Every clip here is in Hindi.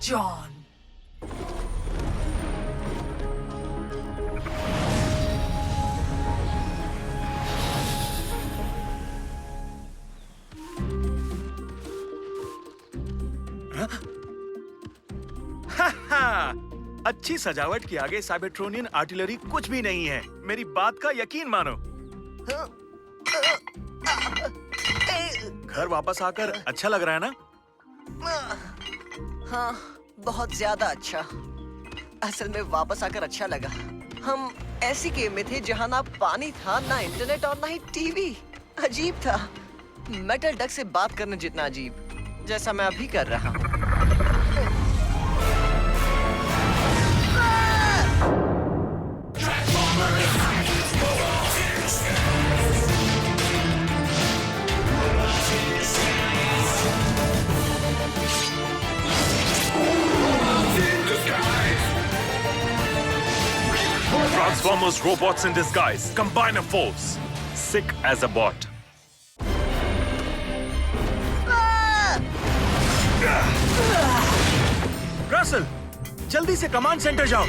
जॉन। अच्छी सजावट के आगे साइबरट्रोनियन आर्टिलरी कुछ भी नहीं है। मेरी बात का यकीन मानो। घर वापस आकर अच्छा लग रहा है ना? हाँ, बहुत ज्यादा अच्छा। असल में वापस आकर अच्छा लगा। हम ऐसी गेम में थे जहाँ ना पानी था, ना इंटरनेट और ना ही टीवी। अजीब था। मेटल डक से बात करने जितना अजीब, जैसा मैं अभी कर रहा हूँ। Transformers robots in disguise. Combine a force. Sick as a bot. Russell, जल्दी से कमांड सेंटर जाओ।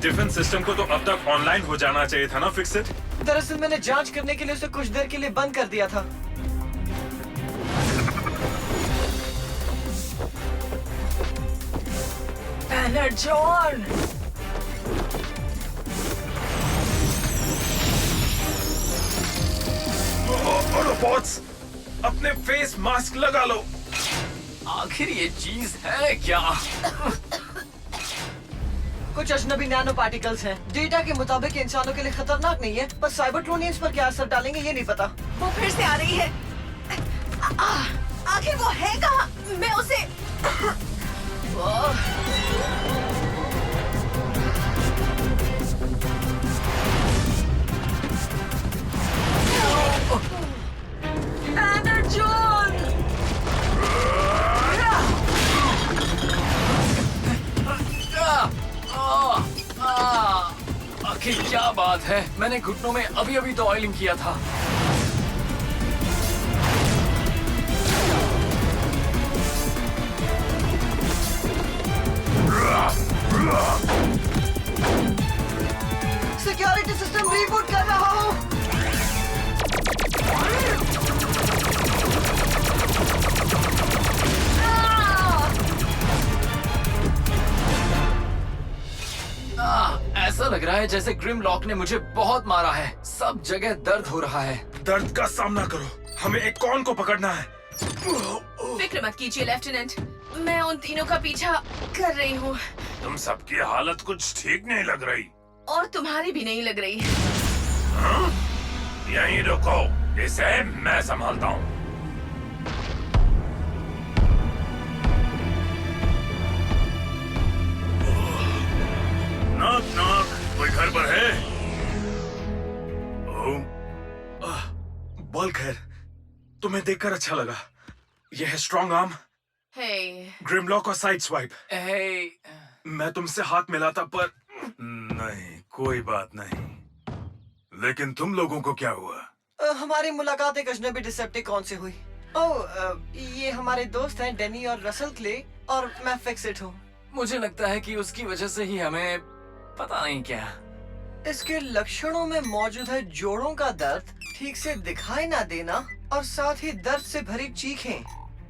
डिफेंस सिस्टम को तो अब तक ऑनलाइन हो जाना चाहिए था ना फिक्सिट? दरअसल मैंने जांच करने के लिए उसे कुछ देर के लिए बंद कर दिया था। Banner John. ऑटोबॉट्स, अपने फेस मास्क लगा लो। आखिर ये चीज है क्या? कुछ अजनबी नैनो पार्टिकल्स हैं। डेटा के मुताबिक ये इंसानों के लिए खतरनाक नहीं है, पर साइबरट्रोनियंस पर क्या असर डालेंगे ये नहीं पता। वो फिर से आ रही है। आखिर वो है कहाँ? मैं उसे बैनर जॉन। आखिर क्या बात है? मैंने घुटनों में अभी अभी तो ऑयलिंग किया था। सिक्योरिटी सिस्टम रीबूट कर रहा हूँ। ऐसा लग रहा है जैसे ग्रिम लॉक ने मुझे बहुत मारा है। सब जगह दर्द हो रहा है। दर्द का सामना करो। हमें एक कौन को पकड़ना है। फिक्र मत कीजिए लेफ्टिनेंट, मैं उन तीनों का पीछा कर रही हूँ। तुम सबकी हालत कुछ ठीक नहीं लग रही। और तुम्हारी भी नहीं लग रही। यहीं रुको, इसे मैं संभालता हूँ। नॉक नॉक, कोई घर पर है? बल्क है। तुम्हें देखकर अच्छा लगा। यह है स्ट्रॉन्ग आर्म, हे, ग्रिमलॉक और साइड स्वाइप। हे, मैं तुमसे हाथ मिलाता पर नहीं, कोई बात नहीं। लेकिन तुम लोगों को क्या हुआ? हमारी मुलाकात एक अजनबी डिसेप्टिकॉन से हुई। ये हमारे दोस्त हैं डेनी और रसल क्ले, और मैं फिक्सिट हूँ। मुझे लगता है कि उसकी वजह से ही हमें पता नहीं क्या। इसके लक्षणों में मौजूद है जोड़ों का दर्द, ठीक से दिखाई ना देना, और साथ ही दर्द से भरी चीखें।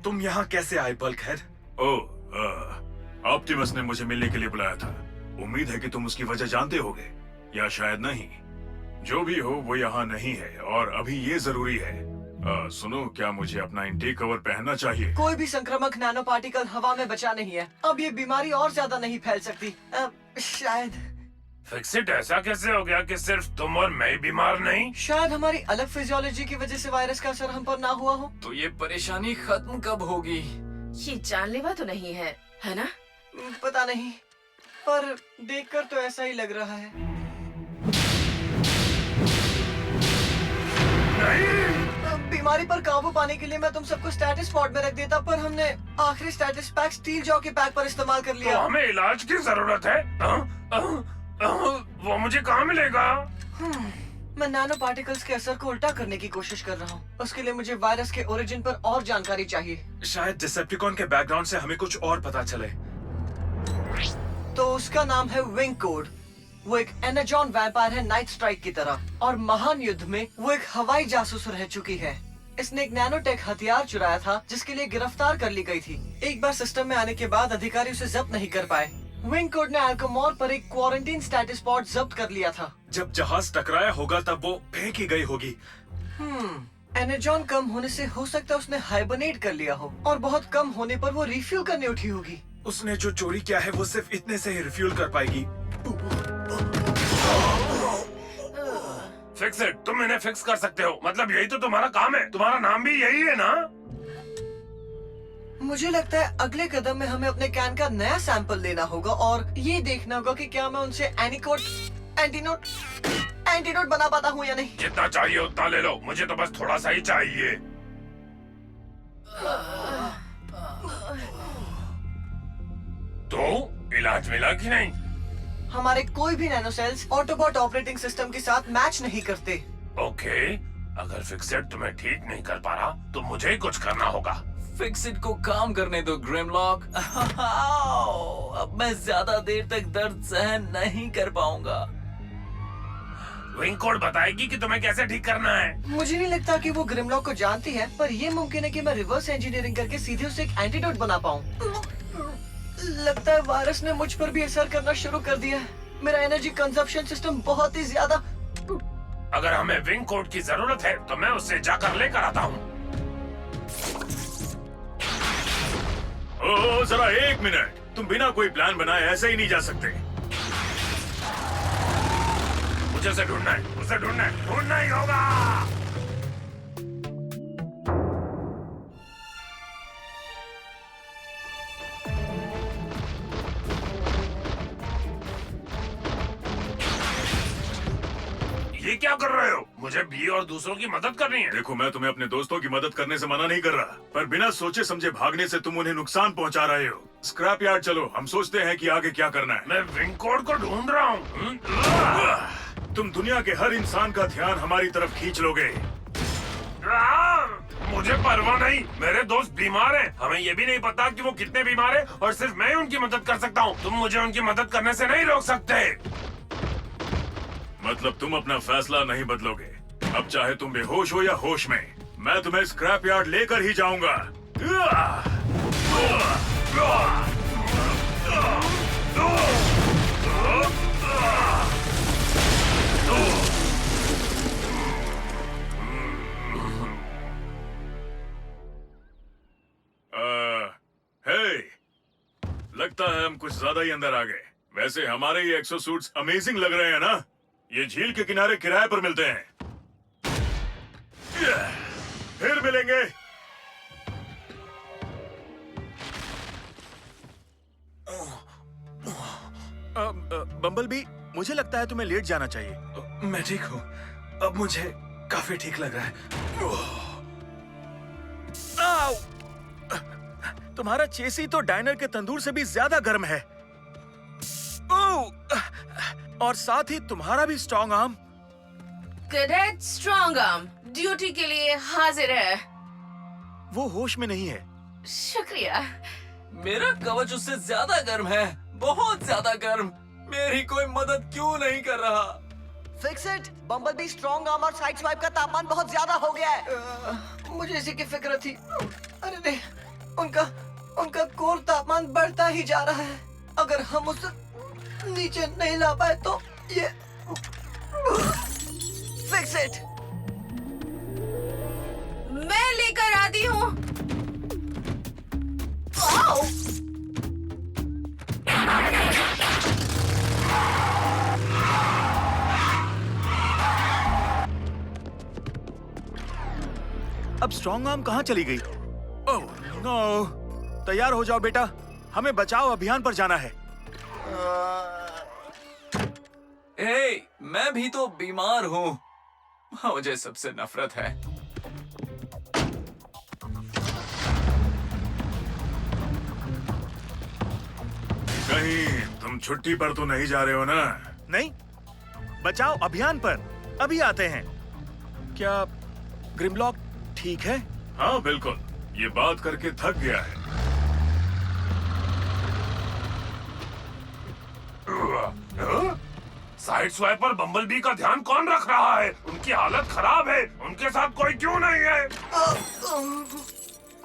तुम यहाँ कैसे आए बल्क है? ऑप्टिमस ने मुझे मिलने के लिए बुलाया था। उम्मीद है कि तुम उसकी वजह जानते होगे, या शायद नहीं। जो भी हो वो यहाँ नहीं है, और अभी ये जरूरी है। सुनो, क्या मुझे अपना इंटेक कवर पहनना चाहिए? कोई भी संक्रामक नैनो पार्टिकल हवा में बचा नहीं है। अब ये बीमारी और ज्यादा नहीं फैल सकती। शायद फिक्सिट, ऐसा कैसे हो गया कि सिर्फ तुम और मैं ही बीमार नहीं? शायद हमारी अलग फिजियोलॉजी की वजह से वायरस का असर हम पर ना हुआ हो। तो ये परेशानी खत्म कब होगी? ये जानलेवा तो नहीं है, है ना? पता नहीं, पर देखकर तो ऐसा ही लग रहा है। नहीं। बीमारी बीमारी पर काबू पाने के लिए मैं तुम सबको स्टेटस पॉड में रख देता, पर हमने आखिरी स्टेटस पैक स्टील जॉ के पैक पर इस्तेमाल कर तो लिया। हमें इलाज की जरूरत है। वो मुझे कहाँ मिलेगा? मैं नैनो पार्टिकल्स के असर को उल्टा करने की कोशिश कर रहा हूँ। उसके लिए मुझे वायरस के ओरिजिन पर और जानकारी चाहिए। शायद डिसेप्टिकॉन के बैकग्राउंड से हमें कुछ और पता चले। तो उसका नाम है विंग कोड। वो एक एनाजॉन वैम्पायर है नाइट स्ट्राइक की तरह, और महान युद्ध में वो एक हवाई जासूस रह चुकी है। इसने एक नैनोटेक हथियार चुराया था जिसके लिए गिरफ्तार कर ली गई थी। एक बार सिस्टम में आने के बाद अधिकारी उसे जब्त नहीं कर पाए। विंग कोड ने अल्कोमोर पर एक क्वारंटीन स्टेटस पॉड जब्त कर लिया था। जब जहाज टकराया होगा तब वो फेंकी गई होगी। एनाजॉन कम होने से हो सकता है उसने हाइबरनेट कर लिया हो, और बहुत कम होने पर वो रिफ्यूल करने उठी होगी। उसने जो चोरी किया है वो सिर्फ इतने से ही रिफ्यूल कर पाएगी। Fix it. तुम इन्हें फिक्स कर सकते हो, मतलब यही तो तुम्हारा काम है। तुम्हारा नाम भी यही है ना? मुझे लगता है अगले कदम में हमें अपने कैन का नया सैंपल लेना होगा और ये देखना होगा कि क्या मैं उनसे एंटीडोट बना पाता हूँ या नहीं। जितना चाहिए उतना ले लो, मुझे तो बस थोड़ा सा ही चाहिए। तो इलाज मिला कि नहीं? हमारे कोई भी नैनो सेल्स ऑटोबॉट ऑपरेटिंग सिस्टम के साथ मैच नहीं करते। ओके, अगर फिक्सेड तुम्हें ठीक नहीं कर पा रहा तो मुझे ही कुछ करना होगा। फिक्सिट को काम करने दो ग्रिमलॉक। अब मैं ज्यादा देर तक दर्द सहन नहीं कर पाऊंगा। विंग कोड बताएगी कि तुम्हें कैसे ठीक करना है। मुझे नहीं लगता कि वो ग्रिमलॉक को जानती है, पर ये मुमकिन है कि मैं रिवर्स इंजीनियरिंग करके सीधे उसे एक एंटीडोट बना पाऊँ। लगता है वायरस ने मुझ पर भी असर करना शुरू कर दिया है। मेरा एनर्जी कंजप्शन सिस्टम बहुत ही ज्यादा। अगर हमें विंग कोड की जरूरत है तो मैं उससे जाकर लेकर आता हूँ। ओह, जरा एक मिनट। तुम बिना कोई प्लान बनाए ऐसे ही नहीं जा सकते। मुझे उसे ढूंढना है, ढूंढना ही होगा। ये क्या कर रहे हो? मुझे बी और दूसरों की मदद करनी है। देखो, मैं तुम्हें अपने दोस्तों की मदद करने से मना नहीं कर रहा, पर बिना सोचे समझे भागने से तुम उन्हें नुकसान पहुंचा रहे हो। स्क्रैप यार्ड चलो, हम सोचते हैं कि आगे क्या करना है। मैं विंग कोड को ढूंढ रहा हूँ। तुम दुनिया के हर इंसान का ध्यान हमारी तरफ खींच लोगे। मुझे परवाह नहीं, मेरे दोस्त बीमार हैं। हमें ये भी नहीं पता कि वो कितने बीमार हैं और सिर्फ मैं उनकी मदद कर सकता हूँ। तुम मुझे उनकी मदद करने से नहीं रोक सकते। मतलब तुम अपना फैसला नहीं बदलोगे? अब चाहे तुम बेहोश हो या होश में, मैं तुम्हें स्क्रैप यार्ड लेकर ही जाऊंगा। हे, लगता है हम कुछ ज्यादा ही अंदर आ गए। वैसे हमारे ये एक्सोसूट्स अमेजिंग लग रहे हैं ना? ये झील के किनारे किराए पर मिलते हैं। फिर मिलेंगे। बम्बलबी, मुझे लगता है तुम्हें लेट जाना चाहिए। मैं ठीक हूँ, अब मुझे काफी ठीक लग रहा है। आओ! तुम्हारा चेसी तो डाइनर के तंदूर से भी ज्यादा गर्म है। ओह! और साथ ही तुम्हारा भी strong arm. Cadet strong arm duty के लिए हाजिर है। वो होश में नहीं है। शुक्रिया। मेरा कवच उससे ज्यादा गर्म है, बहुत ज्यादा गर्म। मेरी कोई मदद क्यों नहीं कर रहा? Fix it. Bumblebee strong arm और साइड स्वाइप का तापमान बहुत ज्यादा हो गया है। मुझे इसी की फिक्र थी। अरे नहीं, उनका कोर तापमान बढ़ता ही जा रहा है। अगर हम उसे नीचे नहीं ला पाए तो ये फिक्स इट। मैं लेकर आती हूँ। आओ! अब स्ट्रॉन्ग आर्म कहाँ चली गई? Oh no! तैयार हो जाओ बेटा, हमें बचाव अभियान पर जाना है। मैं भी तो बीमार हूँ। मुझे सबसे नफरत है। नहीं, तुम छुट्टी पर तो नहीं जा रहे हो ना? नहीं, बचाव अभियान पर अभी आते हैं। क्या ग्रिमलॉक ठीक है? हाँ बिल्कुल, ये बात करके थक गया है। साइड स्वाइपर बम्बलबी का ध्यान कौन रख रहा है? उनकी हालत खराब है। उनके साथ कोई क्यों नहीं है?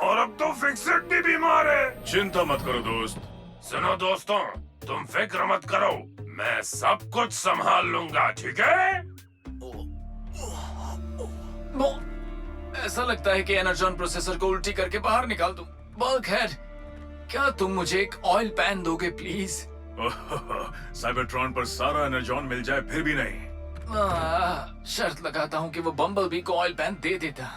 और अब तो फिक्सेड भी बीमार है। चिंता मत करो दोस्त। सुनो दोस्तों, तुम फिक्र मत करो, मैं सब कुछ संभाल लूंगा, ठीक है? ऐसा लगता है कि एनर्जॉन प्रोसेसर को उल्टी करके बाहर निकाल दूं। बल्कहेड, क्या तुम मुझे एक ऑयल पैन दोगे प्लीज? साइबरट्रॉन पर सारा एनर्जॉन मिल जाए फिर भी नहीं। शर्त लगाता हूँ कि वो बम्बलबी को ऑयल पैन दे देता।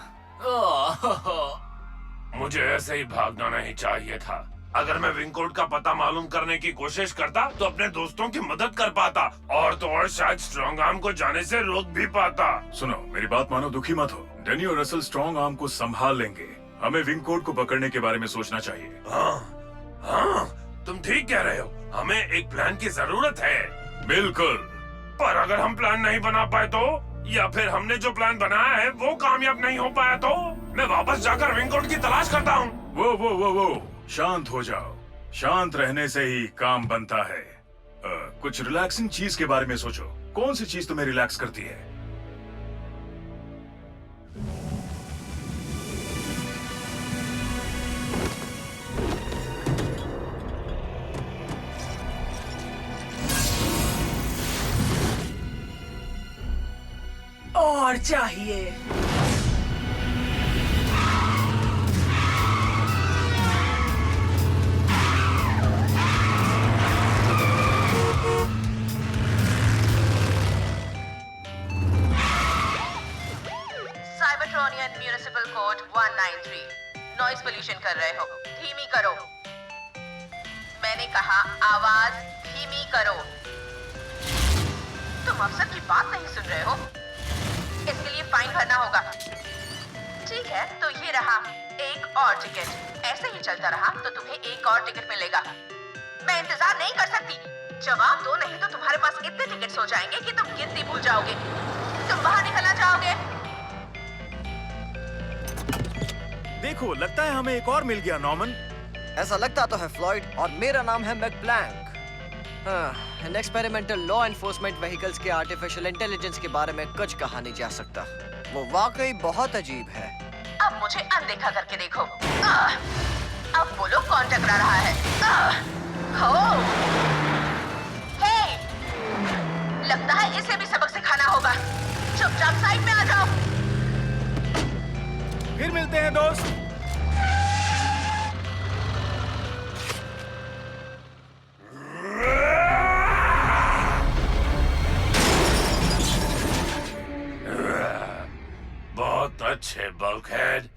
मुझे ऐसे ही भागना नहीं चाहिए था। अगर मैं विंगकोड का पता मालूम करने की कोशिश करता तो अपने दोस्तों की मदद कर पाता, और तो और शायद स्ट्रॉन्ग आर्म को जाने से रोक भी पाता। सुनो, मेरी बात मानो, दुखी मत हो। डेनी और रसल स्ट्रॉन्ग आर्म को संभाल लेंगे। हमें विंगकोड को पकड़ने के बारे में सोचना चाहिए। हाँ, तुम ठीक कह रहे हो। हमें एक प्लान की जरूरत है। बिल्कुल। पर अगर हम प्लान नहीं बना पाए तो, या फिर हमने जो प्लान बनाया है वो कामयाब नहीं हो पाया तो, मैं वापस जाकर विंगकोड की तलाश करता हूँ। वो शांत हो जाओ। शांत रहने से ही काम बनता है। कुछ रिलैक्सिंग चीज के बारे में सोचो। कौन सी चीज तुम्हें रिलैक्स करती है? और चाहिए। साइबरट्रॉनियन म्यूनिसिपल कोड 193। नॉइज पोल्यूशन कर रहे हो, धीमी करो। मैंने कहा आवाज धीमी करो। तुम अफसर की बात नहीं सुन रहे हो? इसके लिए फाइन भरना होगा। ठीक है, तो ये रहा एक और टिकट। ऐसे ही चलता रहा तो तुम्हें एक और टिकट मिलेगा। मैं इंतजार नहीं कर सकती। जवाब दो, नहीं तो तुम्हारे पास इतने टिकट्स हो जाएंगे कि तुम गिनती भूल जाओगे। तुम बाहर निकलना चाहोगे? देखो, लगता है हमें एक और मिल गया, नॉर्मन। ऐसा लगता तो है फ्लॉयड, और मेरा नाम है मैकब्लैंक। इन एक्सपेरिमेंटल लॉ एनफोर्समेंट व्हीकल्स के आर्टिफिशियल इंटेलिजेंस के बारे में कुछ कहा नहीं जा सकता। वो वाकई बहुत अजीब है। अब मुझे अनदेखा करके देखो। अब बोलो कौन टकरा रहा है? हो! हे! लगता है इसे भी सबक सिखाना होगा। चुपचाप साइड में आ जाओ। फिर मिलते हैं दोस्त। बहुत अच्छे बल्कहेड,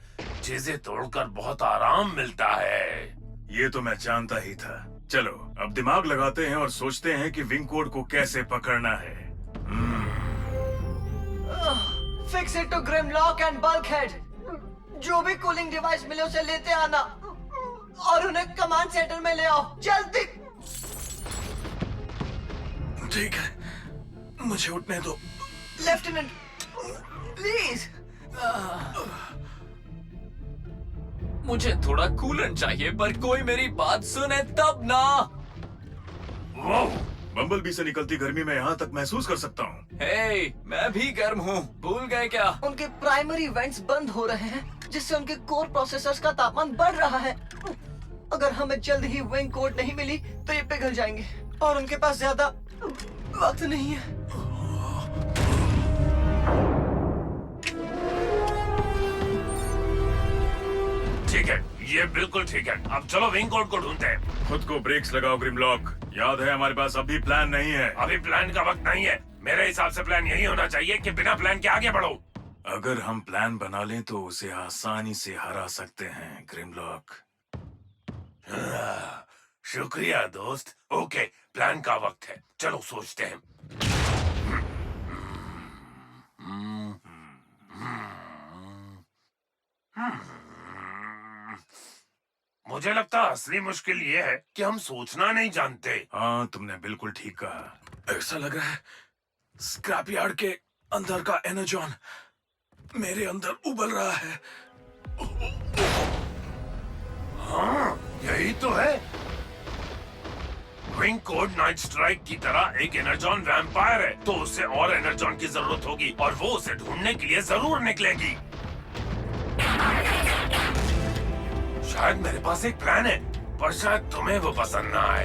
चीजें तोड़कर बहुत आराम मिलता है। ये तो मैं जानता ही था। चलो, अब दिमाग लगाते हैं और सोचते हैं कि विंगकोड को कैसे पकड़ना है। Fix it to Grimlock and Bulkhead. जो भी कूलिंग डिवाइस मिले उसे लेते आना, और उन्हें कमांड सेंटर में ले आओ, जल्दी। ठीक है, मुझे उठने दो। Lieutenant, please. मुझे थोड़ा कूलेंट चाहिए, पर कोई मेरी बात सुने तब ना। बम्बलबी से निकलती गर्मी में यहाँ तक महसूस कर सकता हूँ। हे, मैं भी गर्म हूँ। भूल गए क्या? उनके प्राइमरी वेंट्स बंद हो रहे हैं, जिससे उनके कोर प्रोसेसर्स का तापमान बढ़ रहा है। अगर हमें जल्द ही विंग कोड नहीं मिली तो ये पिघल जाएंगे, और उनके पास ज्यादा वक्त नहीं है। ठीक है, ये बिल्कुल ठीक है। अब चलो विंगकोड को ढूंढते हैं। खुद को ब्रेक्स लगाओ ग्रिमलॉक। याद है, हमारे पास अभी प्लान नहीं है। अभी प्लान का वक्त नहीं है। मेरे हिसाब से प्लान यही होना चाहिए कि बिना प्लान के आगे बढ़ो। अगर हम प्लान बना लें तो उसे आसानी से हरा सकते हैं ग्रिमलॉक। शुक्रिया दोस्त। ओके, प्लान का वक्त है। चलो सोचते हैं। मुझे लगता है असली मुश्किल ये है कि हम सोचना नहीं जानते। हाँ, तुमने बिल्कुल ठीक कहा। ऐसा लग रहा है स्क्रैप यार्ड के अंदर का एनर्जॉन मेरे अंदर उबल रहा है। हाँ, यही तो है। विंग कोड नाइट स्ट्राइक की तरह एक एनर्जॉन वैम्पायर है, तो उसे और एनर्जॉन की जरूरत होगी और वो उसे ढूंढने के लिए जरूर निकलेगी। शायद मेरे पास एक प्लान है, पर शायद तुम्हें वो पसंद ना आए।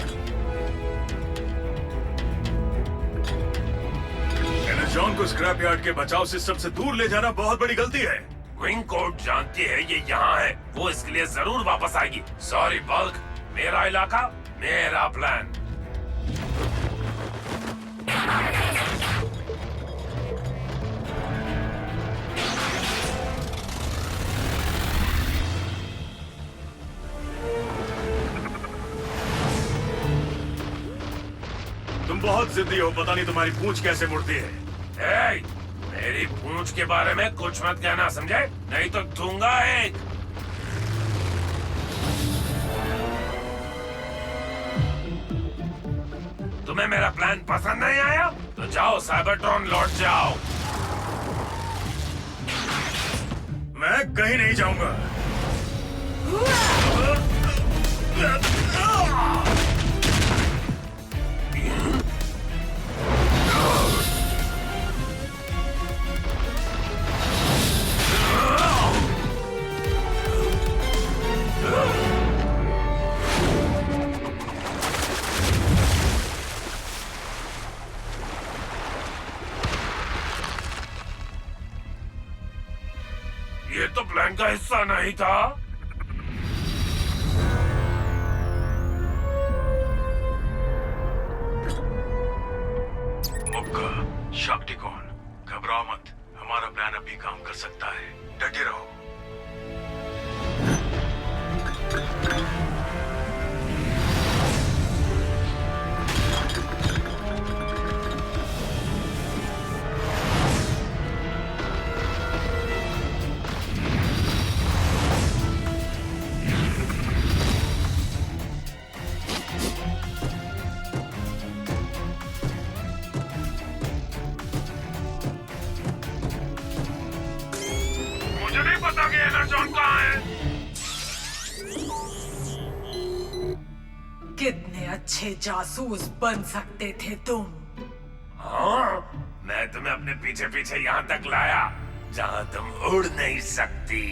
एनर्जॉन को स्क्रैप यार्ड के बचाव सिस्टम से दूर ले जाना बहुत बड़ी गलती है। विंग कोड जानती है ये यहाँ है, वो इसके लिए जरूर वापस आएगी। सॉरी बल्क, मेरा इलाका, मेरा प्लान। तुम बहुत जिद्दी हो, पता नहीं तुम्हारी पूंछ कैसे मुड़ती है। ए, मेरी पूंछ के बारे में कुछ मत कहना, समझे? नहीं तो दूंगा एक। तुम्हें मेरा प्लान पसंद नहीं आया तो जाओ साइबरट्रॉन लौट जाओ। मैं कहीं नहीं जाऊंगा। ये तो प्लान का हिस्सा नहीं था। मुक्का, शक्तिकोण, घबराओ मत, हमारा प्लान अभी काम कर सकता है, डटे रहो। मुझे नहीं पता कि एनर्जॉन कहाँ है। कितने अच्छे जासूस बन सकते थे तुम। हाँ, मैं तुम्हें अपने पीछे पीछे यहाँ तक लाया जहाँ तुम उड़ नहीं सकती।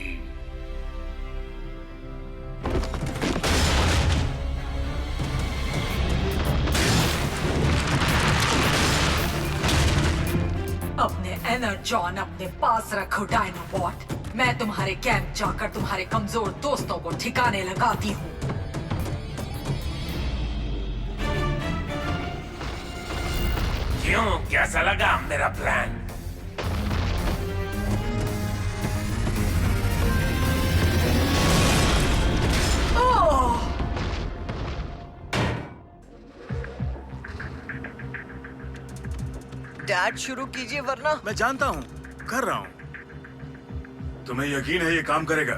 अपने एनर्जॉन अपने पास रखो डायनाबॉट। मैं तुम्हारे कैंप जाकर तुम्हारे कमजोर दोस्तों को ठिकाने लगाती हूँ। क्यों, कैसा लगा मेरा प्लान? डैड शुरू कीजिए वरना। मैं जानता हूँ, कर रहा हूँ। तुम्हें यकीन है ये काम करेगा?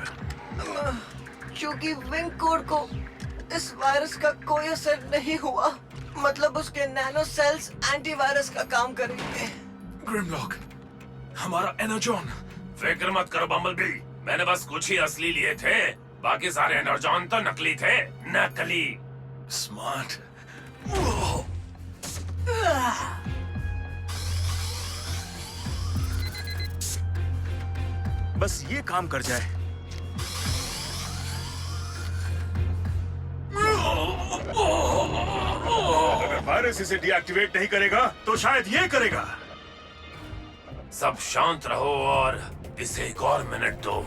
क्योंकि विंग कोड को इस वायरस का कोई असर नहीं हुआ, मतलब उसके नैनो सेल्स एंटीवायरस का काम करेंगे। ग्रिमलॉक, हमारा एनर्जॉन। फिक्र मत करो बम्बलबी, मैंने बस कुछ ही असली लिए थे, बाकी सारे एनर्जॉन तो नकली थे। नकली। स्मार्ट। बस ये काम कर जाए। अगर वायरस इसे डीएक्टिवेट नहीं करेगा तो शायद ये करेगा। सब शांत रहो और इसे एक और मिनट दो।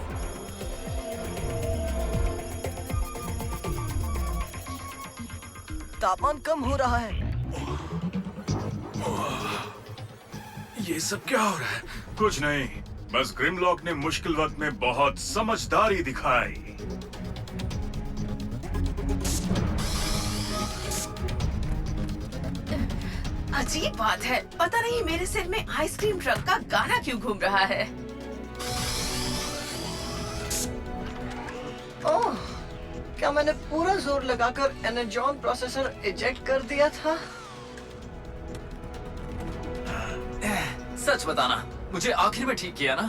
तापमान कम हो रहा है। ये सब क्या हो रहा है? कुछ नहीं, बस ग्रिमलॉक ने मुश्किल वक्त में बहुत समझदारी दिखाई। अजीब बात है, पता नहीं मेरे सिर में आइसक्रीम ट्रक का गाना क्यों घूम रहा है। ओह, क्या मैंने पूरा जोर लगाकर एनर्जॉन प्रोसेसर इजेक्ट कर दिया था? सच बताना, मुझे आखिर में ठीक किया ना?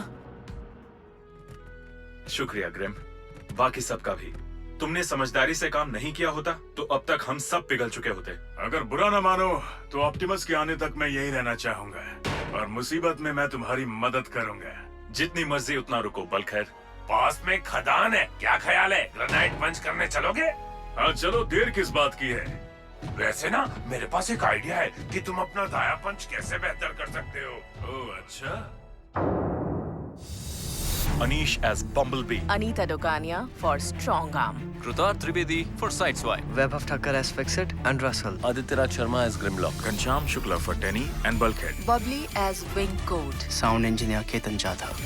शुक्रिया ग्रिम, बाकी सबका भी। तुमने समझदारी से काम नहीं किया होता तो अब तक हम सब पिघल चुके होते। अगर बुरा न मानो तो ऑप्टिमस के आने तक मैं यही रहना चाहूंगा और मुसीबत में मैं तुम्हारी मदद करूंगा। जितनी मर्जी उतना रुको बलखैर। पास में खदान है, क्या ख्याल है? ग्रेनाइट पंच करने चलोगे? हाँ चलो, देर किस बात की है? वैसे ना मेरे पास एक आइडिया है कि तुम अपना दाया पंच कैसे बेहतर कर सकते हो। ओह अच्छा। Anish as Bumblebee. Anita Dokania for Strong Arm. Krutar Trivedi for Sideswipe. Webber Thakkar as Fixit and Russell. Adityaraj Sharma as Grimlock. Ghanshyam Shukla for Tenny and Bulkhead. Bubbly as Wing Coat. Sound engineer Ketan Jadhav.